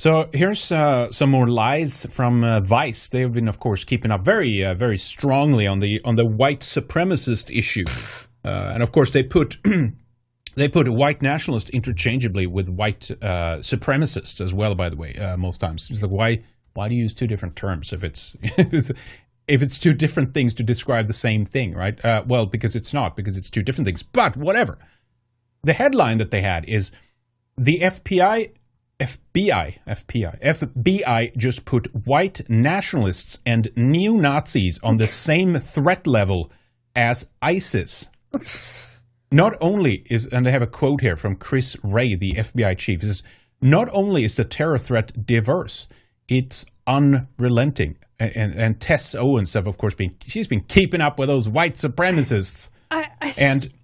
So here's some more lies from Vice. They've been, of course, keeping up very strongly on the white supremacist issue, and of course they put white nationalists interchangeably with white supremacists as well. By the way, most times it's like why do you use two different terms if it's two different things to describe the same thing, right? Well, because it's not, because it's two different things. But whatever. The headline that they had is the FBI just put white nationalists and neo-Nazis on the same threat level as ISIS. Not only is, and I have a quote here from Chris Wray, the FBI chief, is not only is the terror threat diverse, it's unrelenting. And Tess Owens have, of course, she's been keeping up with those white supremacists.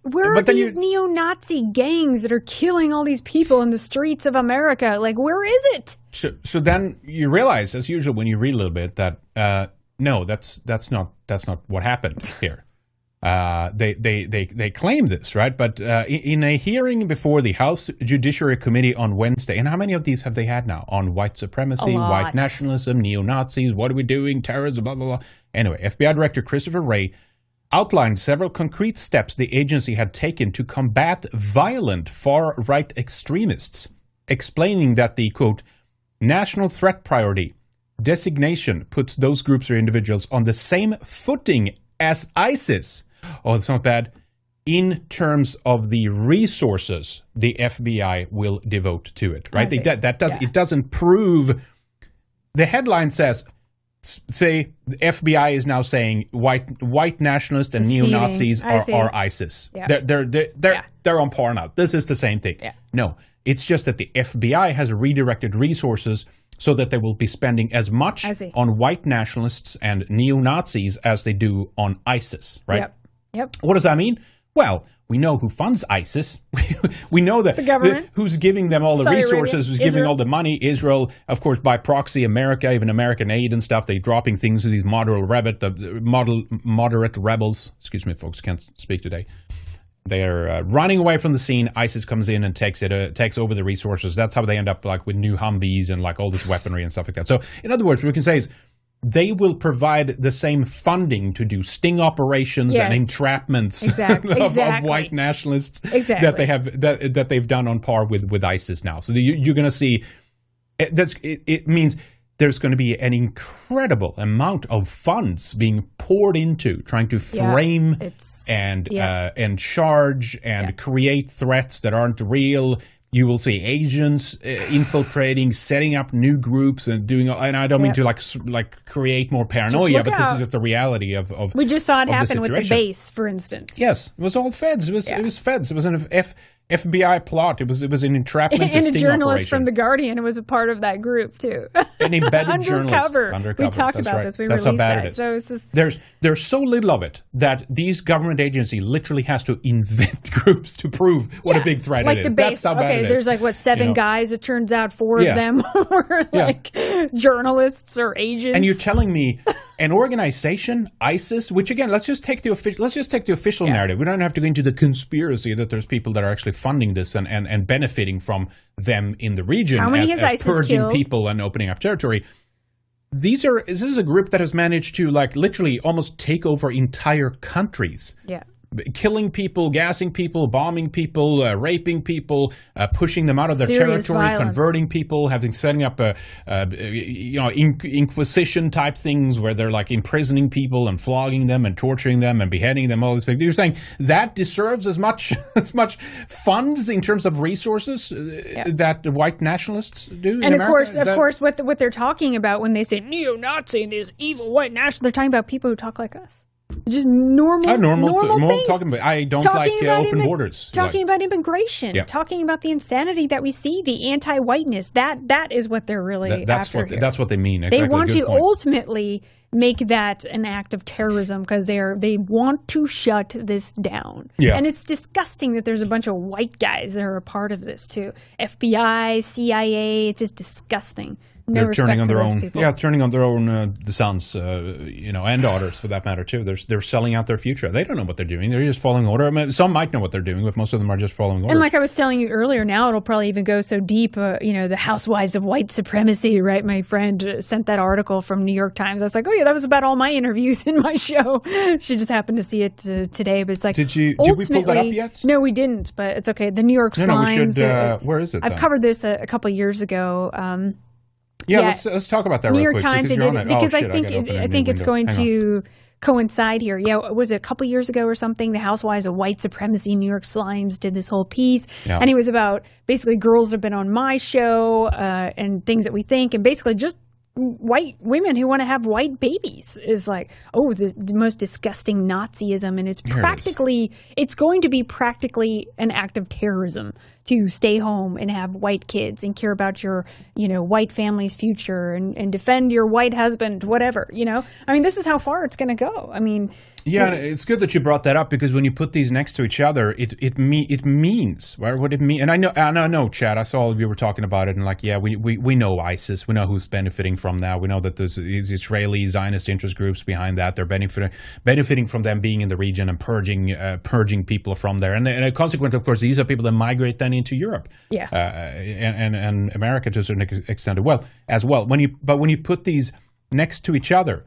Where are these neo-Nazi gangs that are killing all these people in the streets of America? Like, where is it? So then you realize, as usual, when you read a little bit, that no, that's not what happened here. They claim this, right? But in a hearing before the House Judiciary Committee on Wednesday, and how many of these have they had now on white supremacy, white nationalism, neo-Nazis, what are we doing, terrorism, blah, blah, blah. Anyway, FBI Director Christopher Wray outlined several concrete steps the agency had taken to combat violent far-right extremists, explaining that the, quote, national threat priority designation puts those groups or individuals on the same footing as ISIS. Oh, it's not bad. In terms of the resources the FBI will devote to it, right? It doesn't prove. The headline says, say the FBI is now saying white nationalists and neo-Nazis are ISIS. Yeah. They're on par now. This is the same thing. Yeah. No, it's just that the FBI has redirected resources so that they will be spending as much on white nationalists and neo-Nazis as they do on ISIS, right? Yep. What does that mean? Well, we know who funds ISIS. We know that the government. Who's giving them all the resources, who's giving all the money. Israel, of course, by proxy, America, even American aid and stuff. They're dropping things to these moderate rebels. Excuse me, folks, can't speak today. They're running away from the scene. ISIS comes in and takes over the resources. That's how they end up like with new Humvees and like all this weaponry and stuff like that. So, in other words, what we can say is they will provide the same funding to do sting operations and entrapments of white nationalists that they've done on par with ISIS now. So you're going to see it means there's going to be an incredible amount of funds being poured into trying to frame and charge and create threats that aren't real. You will see agents infiltrating, setting up new groups, and doing. And I don't mean to like create more paranoia, but this is just the reality of. We just saw it happen with the base, for instance. Yes, it was all feds. It was feds. It was an FBI plot. It was an entrapment and a journalist from The Guardian who was a part of that group too. An embedded journalist. Undercover. We talked about this. We That's released how bad that. it is. So it's just there's so little of it that these government agency literally has to invent groups to prove what a big threat it is. That's how bad it is. There's like seven guys. It turns out four of them were journalists or agents. And you're telling me an organization, ISIS, which again, let's just take the official narrative. We don't have to go into the conspiracy that there's people that are actually funding this and benefiting from them in the region as purging people and opening up territory. This is a group that has managed to like literally almost take over entire countries. Yeah. Killing people, gassing people, bombing people, raping people, pushing them out of their territory, converting people, setting up inquisition type things where they're like imprisoning people and flogging them and torturing them and beheading them. All these things. You're saying that deserves as much funds in terms of resources that the white nationalists do. And of course, what they're talking about when they say neo-Nazi and these evil white nationalists, they're talking about people who talk like us. Just normal things. I don't like open borders. Talking about immigration. Yeah. Talking about the insanity that we see, the anti-whiteness. That is what they're really after here. That's what they mean. Exactly. They want to ultimately make that an act of terrorism because they want to shut this down. Yeah. And it's disgusting that there's a bunch of white guys that are a part of this too. FBI, CIA, it's just disgusting. No they're turning on their own. people. Yeah, turning on their own the sons, and daughters for that matter too. They're selling out their future. They don't know what they're doing. They're just following order. I mean, some might know what they're doing, but most of them are just following orders. And like I was telling you earlier, now it'll probably even go so deep. The housewives of white supremacy, right? My friend sent that article from New York Times. I was like, oh yeah, that was about all my interviews in my show. She just happened to see it today, but it's like, did we pull that up yet? No, we didn't, but it's okay. The New York Slimes. No, we should. Where is it? I've covered this a couple years ago. Let's talk about that. New real York quick, Times because did it because I think it's going to coincide here. Yeah, was it a couple years ago or something? The Housewives of White Supremacy, New York Slimes did this whole piece, and it was about basically girls that have been on my show and things that we think, and basically just white women who want to have white babies is like, the most disgusting Nazism, and it's going to be practically an act of terrorism to stay home and have white kids and care about your, white family's future and defend your white husband, whatever, I mean, this is how far it's going to go. I mean, yeah, it's good that you brought that up, because when you put these next to each other, it means what it means. And I know, Chad. I saw all of you were talking about it, and like, yeah, we know ISIS. We know who's benefiting from that. We know that there's these Israeli Zionist interest groups behind that. They're benefiting from them being in the region and purging people from there. And a consequence, of course, these are people that migrate then into Europe, and America to a certain extent as well. When you put these next to each other.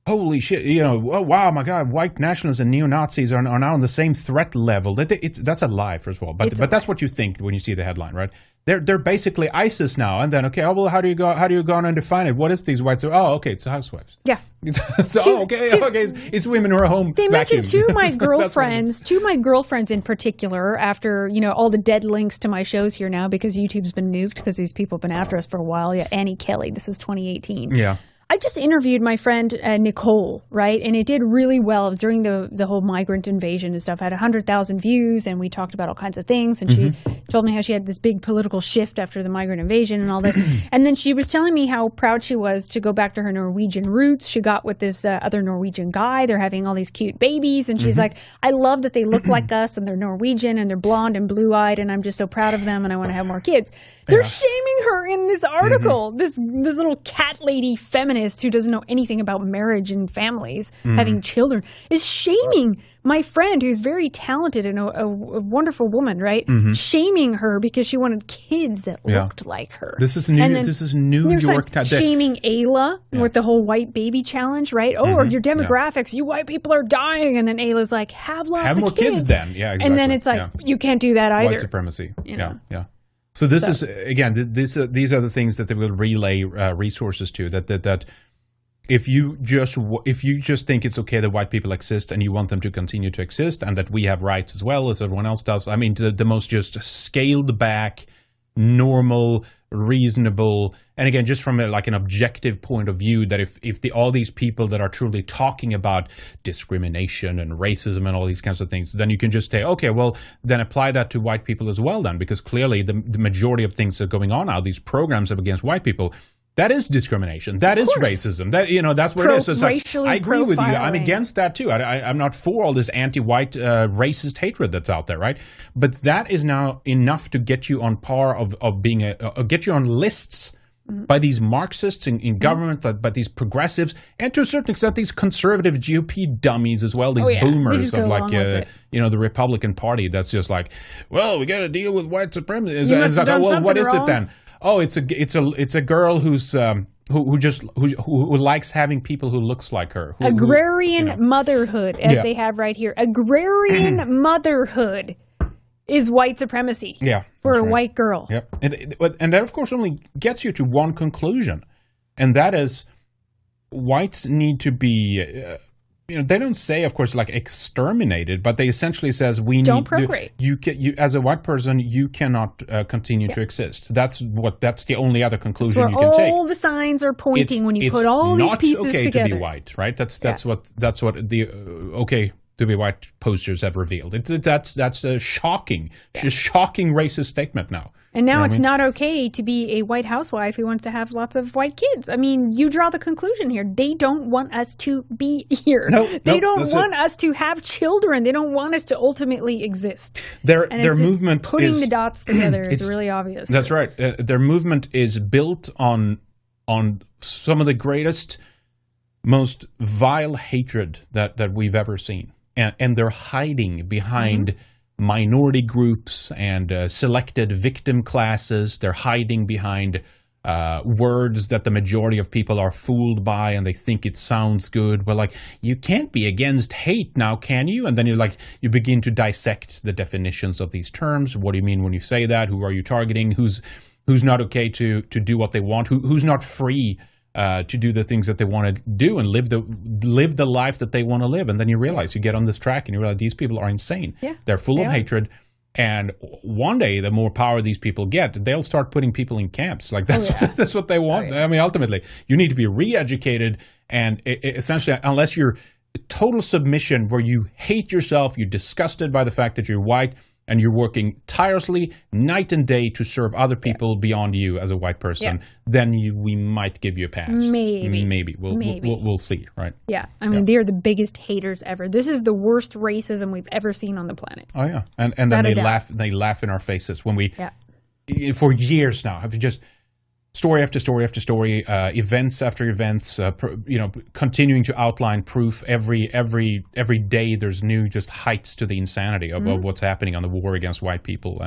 Holy shit, oh, wow, my God, white nationalists and neo-Nazis are now on the same threat level. That's a lie, first of all. But that's what you think when you see the headline, right? They're basically ISIS now. And then, okay, how do you go on and define it? What is these whites? Oh, okay, it's the housewives. Yeah. It's women who are home They mentioned vacuuming. two of my girlfriends in particular, after, all the dead links to my shows here now because YouTube's been nuked because these people have been after us for a while. Yeah, Annie Kelly, this was 2018. Yeah. I just interviewed my friend Nicole, right? And it did really well. It was during the whole migrant invasion and stuff. Had 100,000 views, and we talked about all kinds of things. And she told me how she had this big political shift after the migrant invasion and all this. And then she was telling me how proud she was to go back to her Norwegian roots. She got with this other Norwegian guy. They're having all these cute babies. And she's like, I love that they look like us, and they're Norwegian, and they're blonde and blue-eyed, and I'm just so proud of them, and I want to have more kids. They're shaming her in this article, this little cat lady feminist who doesn't know anything about marriage and families, having children, is shaming my friend who's very talented and a wonderful woman, right? Shaming her because she wanted kids that looked like her. This is new. This is New York. Like shaming Ayla with the whole white baby challenge, right? Or your demographics, you white people are dying, and then Ayla's like, have more kids then. Yeah, exactly. And then it's like, you can't do that either. White supremacy. Yeah. So this is again. These are the things that they will relay resources to. That if you just think it's okay that white people exist and you want them to continue to exist and that we have rights as well as everyone else does. I mean, the most just scaled back, normal, reasonable, and again, just from an objective point of view, that if all these people that are truly talking about discrimination and racism and all these kinds of things, then you can just say, okay, well, then apply that to white people as well then, because clearly the majority of things that are going on now, these programs against white people, that is discrimination. That is racism. That's what it is. So it's I agree with you. I'm against that too. I'm not for all this anti-white racist hatred that's out there, right? But that is now enough to get you on par of being get you on lists by these Marxists in government, by these progressives, and to a certain extent these conservative GOP dummies as well, these boomers of the Republican Party. That's just like, well, we got to deal with white supremacy. What is it then? Oh, it's a girl who likes having people who looks like her. Agrarian motherhood, as they have right here. Agrarian motherhood is white supremacy. Yeah, for a white girl. Yep, and that of course only gets you to one conclusion, and that is whites need to be. They don't say, of course, like exterminated, but they essentially says don't procreate. You as a white person, you cannot continue to exist. That's the only other conclusion you can take. All the signs are pointing when you put all these pieces together. It's not okay to be white, right? That's what the okay to be white posters have revealed. That's a shocking racist statement now. And now it's not okay to be a white housewife who wants to have lots of white kids. I mean, you draw the conclusion here. They don't want us to be here. They don't want us to have children. They don't want us to ultimately exist. Their movement putting the dots together is really obvious. That's right. Their movement is built on on some of the greatest, most vile hatred that we've ever seen. And they're hiding behind minority groups and selected victim classes. They're hiding behind words that the majority of people are fooled by, and they think it sounds good. But like, you can't be against hate now, can you? And then you begin to dissect the definitions of these terms. What do you mean when you say that? Who are you targeting? Who's not okay to do what they want? Who's not free to do the things that they want to do and live the life that they want to live? And then you realize, you get on this track and you realize these people are insane. Yeah, they're full of hatred. And one day, the more power these people get, they'll start putting people in camps. Like that's what they want. I mean, ultimately, you need to be re-educated, and essentially, unless you're total submission, where you hate yourself, you're disgusted by the fact that you're white, and you're working tirelessly night and day to serve other people beyond you as a white person, then we might give you a pass. Maybe. We'll see, right? Yeah. I mean, they're the biggest haters ever. This is the worst racism we've ever seen on the planet. Oh, yeah. And then they laugh in our faces when we, for years now, have just story after story after story, events after events, continuing to outline proof every day. There's new just heights to the insanity of what's happening on the war against white people,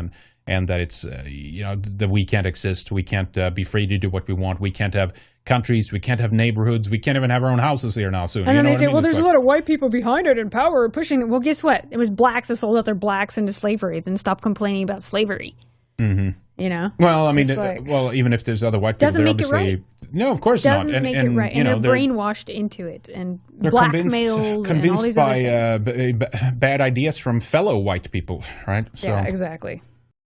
and that it's that we can't exist, we can't be free to do what we want, we can't have countries, we can't have neighborhoods, we can't even have our own houses here now soon. And then they say, well, there's a lot of white people behind it and power pushing it. Well, guess what? It was blacks that sold out their blacks into slavery. Then stop complaining about slavery. Mm-hmm. Well, I mean, even if there's other white people, doesn't make it right. No, of course not. Doesn't make it right, and they're brainwashed into it and blackmailed and all these other things. Convinced by bad ideas from fellow white people, right? So, yeah, exactly.